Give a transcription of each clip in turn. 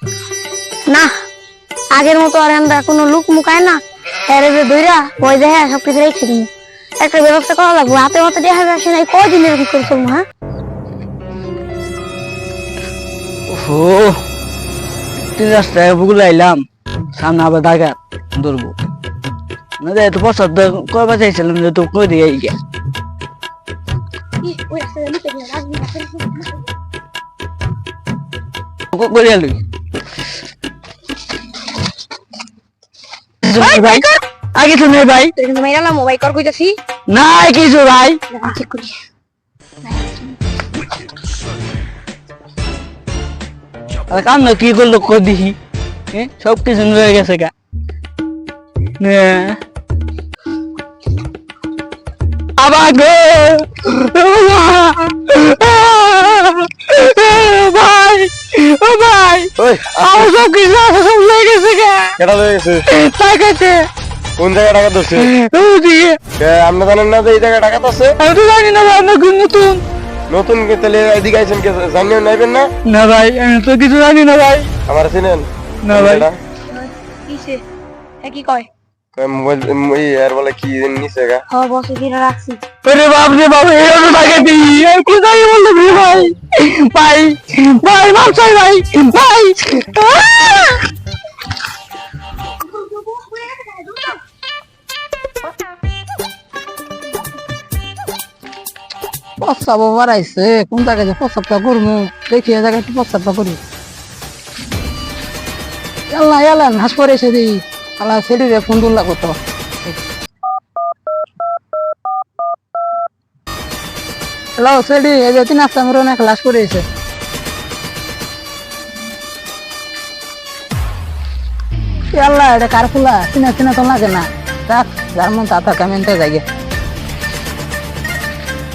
না আগের মতো আর আমরা কোনো লুক মুখায় না এর যে দইরা ওই দেখে সবকিছু রেখে দিই একটা ব্যবস্থা করা লাগবে হাতে হাতে দেখা যাচ্ছে না কয়দিন এরকম করে চলবো হ্যাঁ ও তিন রাস্তায় বুগুলো আইলাম সামনে আবার দাগা ধরবো না যাই তো পছন্দ কয়বার চাইছিলাম যে তো কই দিয়ে গিয়া করিয়া লই ভাই আগে তো নেই ভাই মেয়েরা মোবাইল কর কইতাছি নাই কিছু ভাই চেক করি আর কাম না কি করলো কই দিহি সব কিছু হয়ে গেছে গা আবার গো ভাই ও ভাই আমার সব কিছু সব লেগে গেছে গা কেটা লেগেছে তাই গেছে কোন জায়গায় টাকা ধরছে ওদিকে আপনি জানেন না যে এই জায়গায় টাকা ধরছে আমি তো জানি না ভাই আমরা নতুন নতুন তাহলে এদিকে আইছেন কে জানিও নাইবেন না না ভাই আমি তো কিছু জানি না ভাই আমার চিনেন না ভাই কিসে কি কয় মোবাইল আর বলে কি নিছে গা হ্যাঁ বসে দিনে রাখছি আরে বাপ রে বাপ এই তো টাকা দিই আমি কোথায় বললাম রে ভাই ভাই ভাই মাপ চাই ভাই ভাই প্রস্তাব বাড়াইছে কোন জায়গায় প্রস্তাবটা করবো দেখি জায়গায় প্রস্তাবটা করি এলা এলা হাস পরেছে দিই আলা সেদিকে ফোন তুল লাগো তো হ্যালো সেডি এই যে তিন আসতে আমার অনেক লাশ পড়েছে আল্লাহ এটা কার খোলা চিনা চিনা তো লাগে না রাখ যার মন তাতা কামেন্টে যাই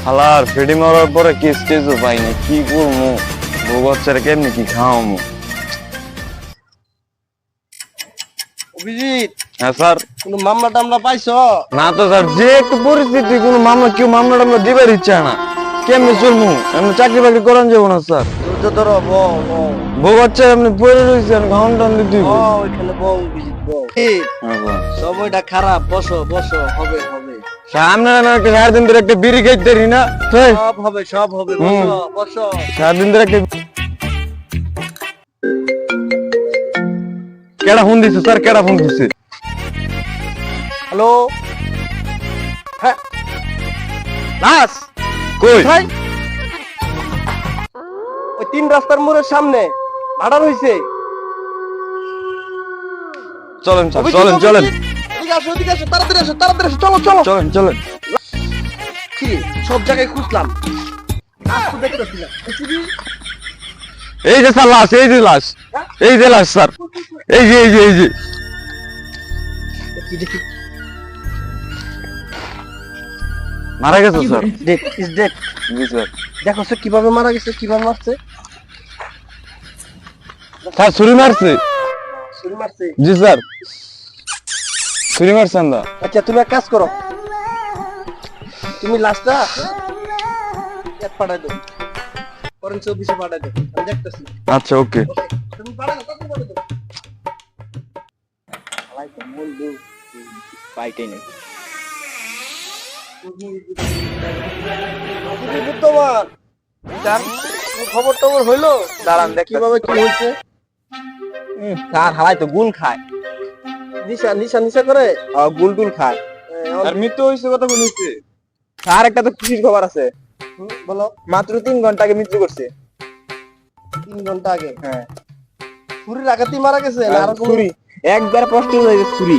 হালার ফেডি মারার পরে কি স্টেজও পাই না কি করবো বউ বাচ্চারা কেমনি কি খাওয়াবো অভিজিৎ হ্যাঁ স্যার কোনো মামলা টামলা পাইছো না তো স্যার যে একটু পরিস্থিতি কোনো মামলা কেউ মামলা টামলা দিবার ইচ্ছা না কেমনি চলবো এমনি চাকরি বাকরি করান যাবো না স্যার তো ধরো বউ বউ বউ বাচ্চা এমনি পড়ে রয়েছেন ঘাম টান দিতে হইবে। ওইখানে বউ অভিজিৎ বউ হ্যাঁ, স্যার। সময়টা খারাপ বসো বসো হবে হবে আপনারা না একটা সারাদিন ধরে একটা বিড়ি খাইতে পারি না তাই? সব হবে হুম। বসো বসো সারাদিন ধরে একটা কেডা ফোন দিছে স্যার কেডা ফোন দিছে হ্যালো হ্যাঁ লাস কই ভাই ওই তিন রাস্তার মোড়ের সামনে ভাড়া হইছে চলেন স্যার চলেন চলেন এদিকে আসো তাড়াতাড়ি আসো চলো চলো চলেন চলেন কি সব জায়গায় খুঁজলাম আজ তো দেখতেছি না এই যে স্যার লাশ এই যে লাশ এই যে লাশ স্যার এই যে এই যে এই যে দেখি মারা গেছে স্যার দেখ ইজ দেখ জি স্যার দেখো সে কিভাবে মারা গেছে কিভাবে মারছে স্যার ছুরি মারছে ছুরি মারছে জি স্যার ছুরি মারছেন দা আচ্ছা তুমি এক কাজ করো তুমি লাস্টটা এক পাঠাই দাও ফরেন্সিক অফিসে পাঠাই দাও আমি দেখতেছি আচ্ছা ওকে তুমি পাঠাই দাও তাড়াতাড়ি পাঠাই দাও ভাই তো বলবো পাইটাই নেই বুদ্ধমান তার খবর টবর হইলো দাঁড়ান দেখ কিভাবে কি হয়েছে তার হালাই তো গুল খায় নিশা নিশা নিশা করে গুল টুল খায় আর মৃত্যু হইছে কথা বলিছে আর একটা তো খুশির খবর আছে বলো মাত্র 3 ঘন্টা আগে মৃত্যু করছে 3 ঘন্টা আগে হ্যাঁ ছুরির আঘাতেই মারা গেছে না আর কোনো ছুরি একবার কষ্ট হয়ে গেছে ছুরি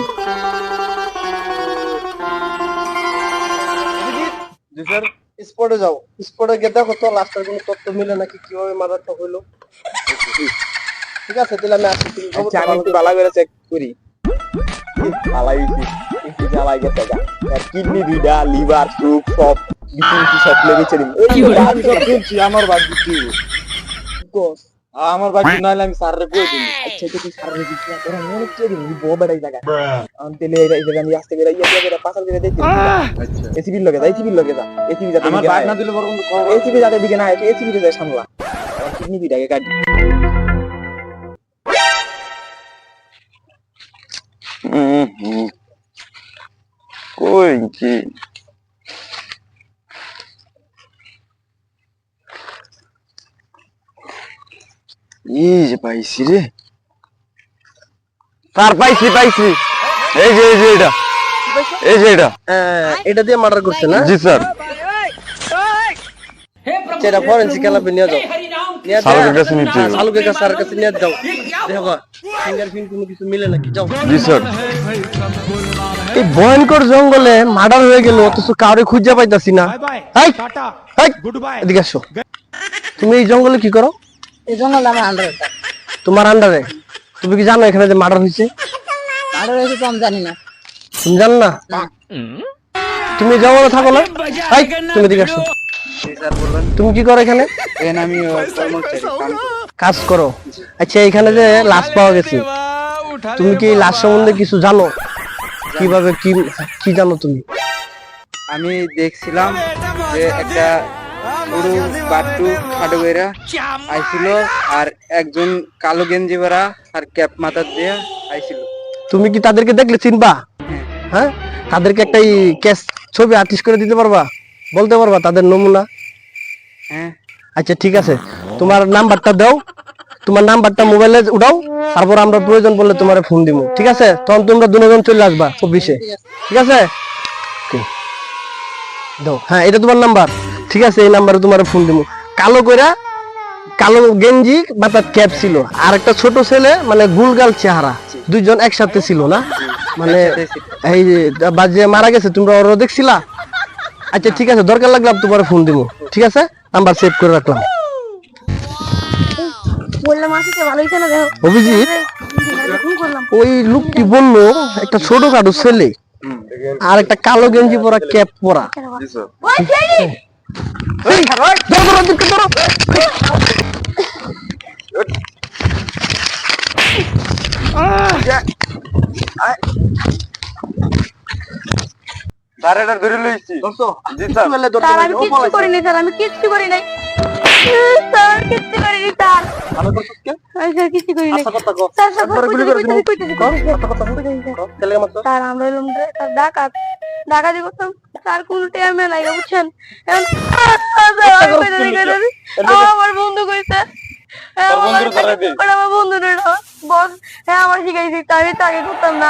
জি স্যার স্পটে যাও স্পটে গিয়ে দেখো তো লাস্টের কোনো তথ্য মিলে নাকি কিভাবে মারাটা হইলো ঠিক আছে তাহলে আমি আসি তুমি খবরটা আমি ভালো একটু ভালো করে চেক করি ভালাই একটু জ্বালাই গেছে গা আর কিডনি দুইটা লিভার সুপ সব বিচি সব লেগেছে কি আমি সব শুনছি আমার বাদ দিতে কোস আমার বাকি নাইলে আমি স্যাররে কই দিই আচ্ছা তুই সারা দিন না তোরা মনে হচ্ছে দিন বড় বড় জায়গা আনতেলে এই জায়গা নিয়ে আসতে বেরা ইয়া বেরা পাশাল করে দিতে আচ্ছা এসিবি লগে যা এসিবি লগে যা এসিবি যাতে আমার বাদ না দিলে বড় কোন খবর এসিবি যাতে দিকে না এসিবি তে সামলা কিডনি দুইটাকে কাটি কই কি এই যে পাইছি রে, তার পাইছি পাইছি, এই যে এটা, এই যে এটা। এটা দিয়ে মার্ডার করছে না? জি স্যার। সেটা ফরেন্সিক ল্যাবে নিয়ে যাও, নিয়ে শালুকের কাছে নিতে হবে। শালুকের কাছে আর কাছে নিয়ে যাও, দেখো ফিঙ্গারপ্রিন্ট কোনো কিছু মিলে নাকি। যাও। জি স্যার। এই ভয়ঙ্কর জঙ্গলে মার্ডার হয়ে গেল, অথচ কাউরে খুঁজে পাইতাছি না। এই, এই, এদিকে আসো। তুমি এই জঙ্গলে কি করো? এই জন্য আমার আন্ডারে তোমার আন্ডারে? তুমি কি জানো এখানে যে মার্ডার হয়েছে? আন্ডারে হয়েছে তো আমি জানি না। তুমি জানো না? তুমি জঙ্গলে থাকো না? এই, তুমি এদিকে আসো। তুমি কি করো এখানে? আমি কাজ করো। আচ্ছা, এখানে যে লাশ পাওয়া গেছে, তুমি কি লাশ সম্বন্ধে কিছু জানো? কিভাবে কি জানো তুমি? আমি দেখছিলাম যে একটা গরু বাট্টু খাটো বেরা আইছিল, আর একজন কালো গেঞ্জি বেরা আর ক্যাপ মাথা দিয়ে আইছিল। তুমি কি তাদেরকে দেখলে চিনবা? হ্যাঁ, তাদেরকে একটা কেস ছবি আর্টিস্ট করে দিতে পারবা? বলতে পারবা তাদের নমুনা? হ্যাঁ। আচ্ছা ঠিক আছে, তোমার নাম্বারটা দাও, তোমার নাম্বারটা মোবাইলে উঠাও, তারপর আমরা প্রয়োজন পড়লে তোমার ফোন দিব। ঠিক আছে? তখন তোমরা দুজন চলে আসবা অফিসে। ঠিক আছে? Okay. দাও। হ্যাঁ, এটা তোমার নাম্বার। ঠিক আছে, এই নাম্বারে তোমার ফোন দিব। কালো কইরা, কালো গেঞ্জি মাথার ক্যাপ ছিল, আর একটা ছোট ছেলে মানে গুলগাল চেহারা, দুইজন একসাথে ছিল না? মানে এই যে মারা গেছে, তোমরা ওরা দেখছিলা? আচ্ছা ঠিক আছে, দরকার লাগলে তোমার ফোন দিব। ঠিক আছে, নাম্বার সেভ করে রাখলাম। বললাম আসতে ভালো হইছে না? দেখো অভিজিৎ, ফোন করলাম। ওই লোকটি বললো একটা ছোটখাটো ছেলে আর একটা কালো গেঞ্জি পরা ক্যাপ পরা। ওই ছেলে এই, ধরো, ধরো, দিকে ধরো। স্যার এটা ধরে লইছি। জি স্যার। স্যার আমি কিচ্ছু করি নাই, স্যার আমি কিচ্ছু করি নাই, স্যার কিচ্ছু করিনি স্যার। ভালো করছিস কে? আমি স্যার কিচ্ছু করি নাই। আচ্ছা, কথা কও। স্যার স্যার একবার গুলি করে দিবো। কইতেছি। ছেলে মারছো? স্যার আমরা হলাম ডাকাত, ডাকাতি করতাম স্যার, কোন টাইমে নাই বুঝছেন। এখন আমার বন্ধু কইছে, আমার বন্ধু বস, হ্যাঁ আমার শিখাইছি, আমি তাকে করতাম না।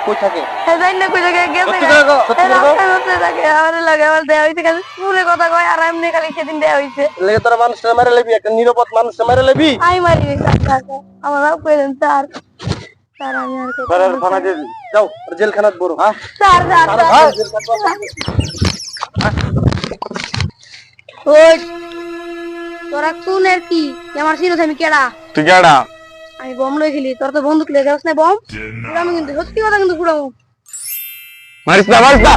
কই থাকে? হ্যাঁ জানি না কই জায়গায় গেছে, সত্যি করে কও, সত্যি করে কও। রাস্তায় রাস্তায় থাকে, আমার লাগে আমার দেওয়া হয়েছে, খালি স্কুলে কথা কয়, আর এমনি খালি সেদিন দেওয়া হয়েছে। লেগে তোরা মানুষটা মেরে লেবি, একটা নিরাপদ মানুষটা মেরে লেবি। আমি মারি নাই স্যার, স্যার আমার বাপ কইলেন স্যার, স্যার আমি আর কইতাম স্যার না, থানা দিয়ে দিন। যাও, জেলখানাত বড়। হ্যাঁ, স্যার স্যার আরে স্যার। ভাই, জেলখানাত বড়। ওই তোরা কোন আর কি আমার চিনোস আমি কেডা? তুই কেডা? আমি বম লই খেলি, তোর তো বন্দুক লই যাস না বম? আমি কিন্তু সত্যি কথা কিন্তু ফুড়ামু। মারিস না, মারিস না।